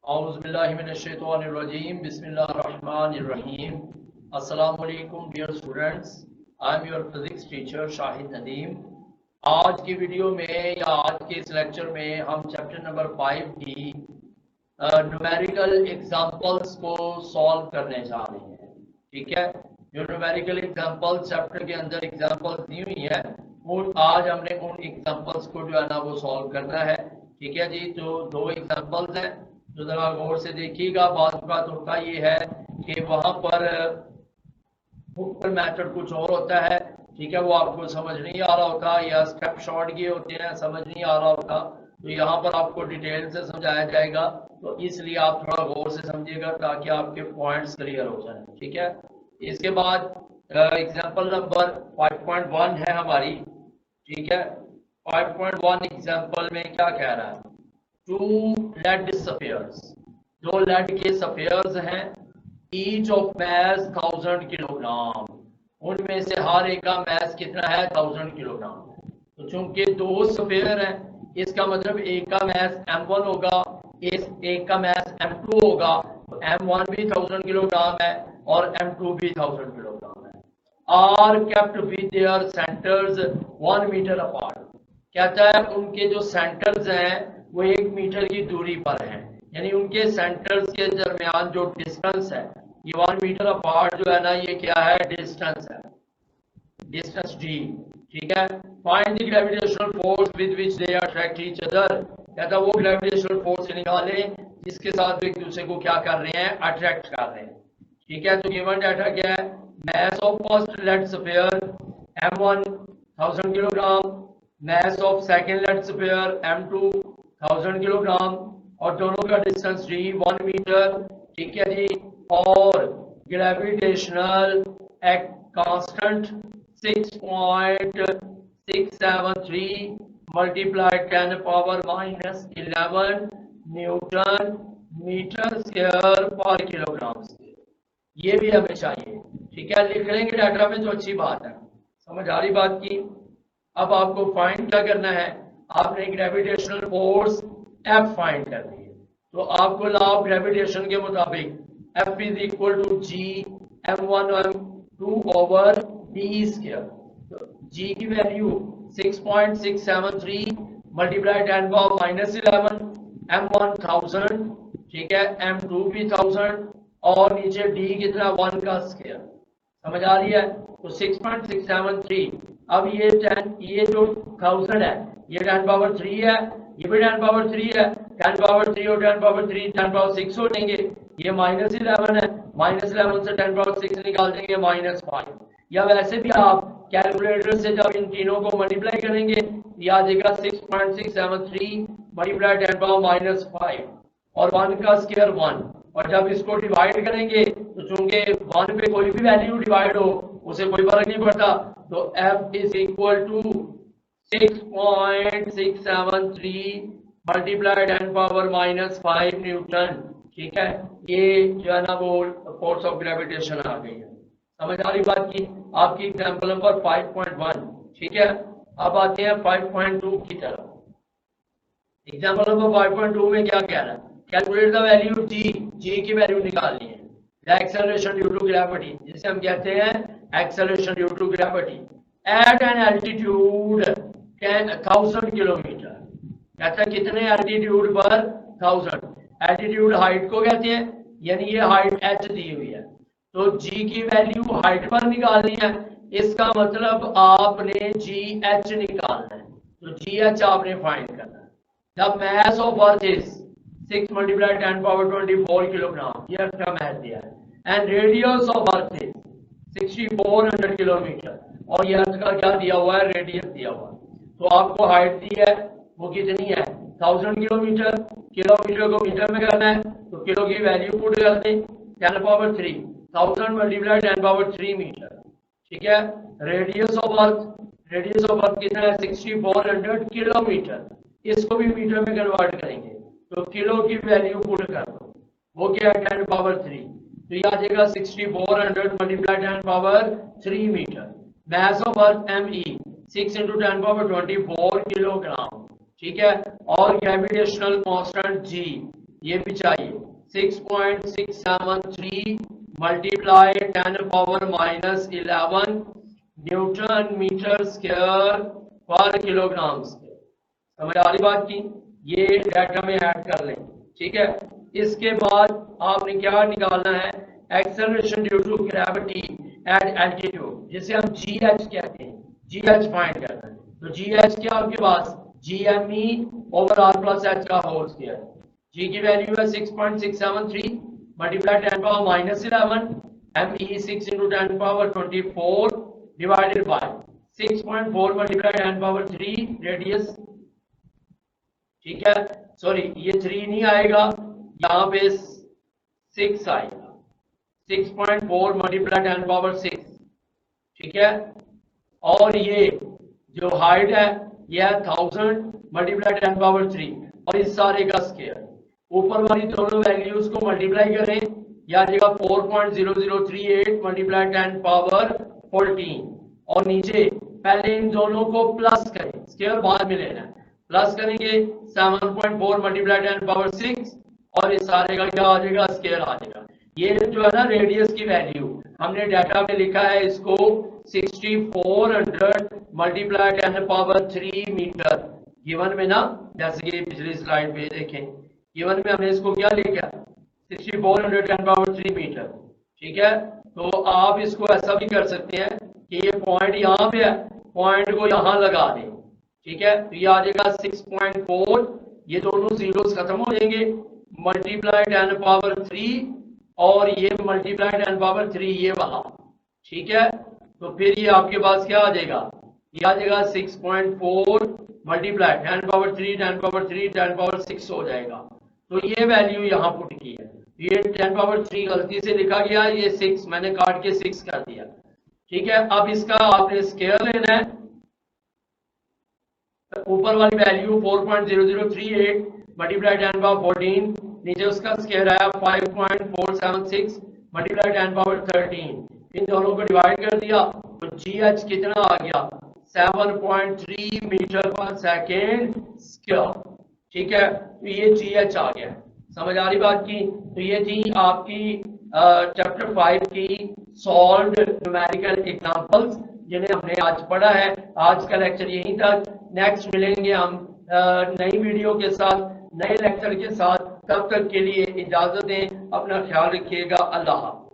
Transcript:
Auzubillahiminash-shaytanir-rajim. Bismillahir-rahmanir-rahim. Assalamu alaikum dear students. I am your physics teacher Shahid Nadeem. आज की video में या आज के इस लेक्चर में हम चैप्टर नंबर 5 की न्यूमेरिकल एग्जांपल्स को सॉल्व करने जा रहे हैं। ठीक है, जो न्यूमेरिकल एग्जांपल्स चैप्टर के अंदर एग्जांपल्स दी हुई है उन आज हमने उन एग्जांपल्स को जो है ना वो सॉल्व करना है। ठीक है जी, तो दो एग्जांपल्स हैं तो जरा गौर से देखिएगा। बात होता ये है कि वहां पर मेथड कुछ और होता है। ठीक है, वो आपको समझ नहीं आ रहा होता या स्टेप शॉर्ट किए होते हैं, समझ नहीं आ रहा होता, तो यहाँ पर आपको डिटेल से समझाया जाएगा। तो इसलिए आप थोड़ा गौर से समझिएगा ताकि आपके पॉइंट्स क्लियर हो जाए। ठीक है, इसके बाद एग्जांपल नंबर 5.1 है हमारी। ठीक है, 5.1 एग्जांपल में क्या कह रहा है? 2 lead spheres, दो लेड के स्फीयर्स हैं, ईच ऑफ मैस 1000 किलोग्राम, उनमें से हर एक का मैस कितना है? 1000 किलोग्राम। तो चूंकि दो स्फीयर हैं, इसका मतलब एक का मैस m1 होगा, एक का मैस m2 होगा। तो m1 भी 1000 किलोग्राम है और m2 भी 1000 किलोग्राम है। Are kept with their centres 1 metre apart. कहता है उनके जो सेंटर्स हैं वो 1 मीटर की दूरी पर हैं, यानी उनके सेंटर्स के दरमियान जो डिस्टेंस है ये 1 मीटर अपार्ट जो है ना, ये क्या है? डिस्टेंस है, डिस्टेंस d। ठीक है, find the gravitational force with which they attract each other. कहता है वो ग्रेविटेशनल फोर्स निकाले जिसके साथ एक दूसरे को क्या कर रहे हैं? अट्रैक्ट कर रहे हैं। ठीक है, तो गिवन डाटा क्या है? Mass of first lead sphere m1 1000 kilogram, mass of second lead sphere m2 1000 kilogram, और दोनों का डिस्टेंस d 1 मीटर। ठीक है जी, और gravitational constant 6.673 multiplied 10 power -11 newton metre square पर किलोग्राम स्क्वायर। ये भी हमें चाहिए। ठीक है, लिख लेंगे डाटा में तो अच्छी बात है। समझ आ रही बात की? अब आपको फाइंड क्या करना है? आपने ग्रेविटेशनल फोर्स F फाइंड करनी है। तो आपको लॉ ऑफ ग्रेविटेशन के मुताबिक F is equal to G m1 m2 over d square. तो G की वैल्यू 6.673 मल्टीप्लाई 10 पावर -11, m1 1000, ठीक है, m2 भी 1000 और नीचे d कितना? 1 का स्क्वायर। समझ आ रही है? तो 6.673। अब ये जो 1000 है ये 10 पावर 3 है, ये भी 10 पावर 3 है। 10 पावर 3 और 10 पावर 3 10 पावर 6 हो जाएंगे। ये -11 है, -11 से 10 पावर 6 निकाल देंगे -5। या वैसे भी आप कैलकुलेटर से जब इन तीनों को मल्टीप्लाई करेंगे याद आएगा 6.673 मल्टीप्लाई 10 पावर -5 और 1 का स्क्वायर 1। और जब इसको डिवाइड करेंगे तो चूंकि 1 पे कोई भी वैल्यू डिवाइड हो उसे कोई फर्क नहीं पड़ता। तो F is equal to 6.673 multiply 10 power -5 newton. ठीक है, ये जो है ना वो फोर्स ऑफ ग्रेविटेशन आ गई है। समझ आ रही बात की? आपकी एग्जांपल नंबर 5.1। ठीक है, अब आते हैं 5.2 की तरफ। एग्जांपल नंबर 5.2 में क्या कह रहा है? कैलकुलेट द वैल्यू g की वैल्यू निकालनी है। The acceleration due to gravity, जिसे हम कहते हैं acceleration due to gravity at an altitude 1000 kilometre. कहता है कितने एल्टीट्यूड पर? 1000। एल्टीट्यूड हाइट को कहते हैं, यानी ये हाइट h दी हुई है। तो g की वैल्यू हाइट पर निकालनी है, इसका मतलब आपने gh निकालना है। तो gh आपने फाइंड करना है। The mess of earth is 6 multiply 10 power 24 kilogram, ये अर्थ का मैस दिया है। And radius of earth is 6400 kilometre, और ये अर्थ का क्या दिया हुआ है? रेडियस दिया हुआ है। तो आपको हाइट दी है, वो कितनी है? 1000 किलोमीटर। किलोमीटर को मीटर में करना है तो किलो की वैल्यू पुट कर दें 10 पावर 3, 1000 मल्टीप्लाई 10 पावर 3 मीटर। ठीक है, रेडियस ऑफ अर्थ कितना है? 6400 किलोमीटर। इसको भी मीटर में कन्वर्ट करेंगे तो किलो की वैल्यू पुट कर दो, वो क्या है? 10 पावर 3। तो ये आ जाएगा 6400 multiply 10 power 3 metre. Mass of earth ME 6 × 10 power 24 kilogram. ठीक है, और ग्रेविटेशनल कांस्टेंट G ये भी चाहिए। 6.673 मल्टीप्लाई 10⁻⁻11 न्यूटन मीटर स्क्वायर पर किलोग्राम स्क्वायर। समझ आ रही बात की? ये डाटा में ऐड कर लें, ठीक है। इसके बाद आपने क्या निकालना है, acceleration due to gravity at altitude, जिसे हम GH कहते हैं। GH फाइंड करना है, तो GH क्या आपके पास, GME over R plus H का होल स्क्वायर। G की वैल्यू है 6.673 multiply 10⁻⁻11 ME 6 into 10⁻24 divided by 6.4 multiply 10⁻3 radius, ठीक है। सॉरी ये 3 नहीं आएगा, यहाँ पे 6 आएगा, 6.4 मल्टीप्लाई 10⁻6, ठीक है। और ये जो हाइट है ये है 1000 मल्टीप्लाई 10⁻3 और इस सारे का स्क्वायर। ऊपर वाली दोनों वैल्यूज को मल्टीप्लाई करें, या आ जाएगा 4.0038 मल्टीप्लाई 10⁻14 और नीचे पहले इन दोनों को प्लस करें, स्क्वायर बाद में लेना है, प्लस करेंगे 7.4 मल्टीप्लाई 10⁻6 और इस सारे का क्या आ जाएगा, स्क्वायर आ जाएगा। ये जो है ना रेडियस की वैल्यू हमने डाटा में लिखा है इसको 6400 मल्टीप्लाई 10⁻3 मीटर गिवन में ना, जैसे कि पिछली स्लाइड पे देखें, गिवन में हमने इसको क्या लिखा 6400 10⁻3 मीटर, ठीक है। तो आप इसको ऐसा भी कर सकते हैं कि ये पॉइंट यहाँ पे है, पॉइंट को यहाँ लगा दें, ठीक है। तो ये आ जाएगा 6.4, ये दोनों जीरोस खत्म हो जाएंगे, मल्टीप्लाई 10⁻3 और ये मल्टीप्लाई 10⁻3 ये वाला, ठीक है। तो फिर ये आपके पास क्या आ जाएगा, ये आ जाएगा 6.4 मल्टीप्लाई 10⁻3 10⁻3 10⁻6 हो जाएगा। तो ये वैल्यू यहाँ पुट की है, ये 10⁻3 गलती से लिखा गया, ये 6 मैंने काट के 6 कर दिया, ठीक है। अब इसका आपने स्क्वायर लेना है, ऊपर वाली वैल्यू 4.0038 मल्टीप्लाई 10⁻14, नीचे उसका स्क्वायर आया 5.476 मल्टीप्लाई 10⁻13, इन दोनों को डिवाइड कर दिया तो GH कितना आ गया, 7.3 मीटर पर सेकेंड स्क्वायर, ठीक है। तो ये GH आ गया, समझ आ रही बात की? तो ये थी आपकी चैप्टर 5 की सॉल्व्ड न्यूमेरिकल एग्जांपल्स, जिन्हें हमने आज पढ़ा है। आज का लेक्चर यहीं तक, नेक्स्ट मिलेंगे हम नई वीडियो के साथ, नए लेक्चर के साथ। तब तक के लिए इजाजत दें, अपना ख्याल रखिएगा, अल्लाह हाफ़िज़।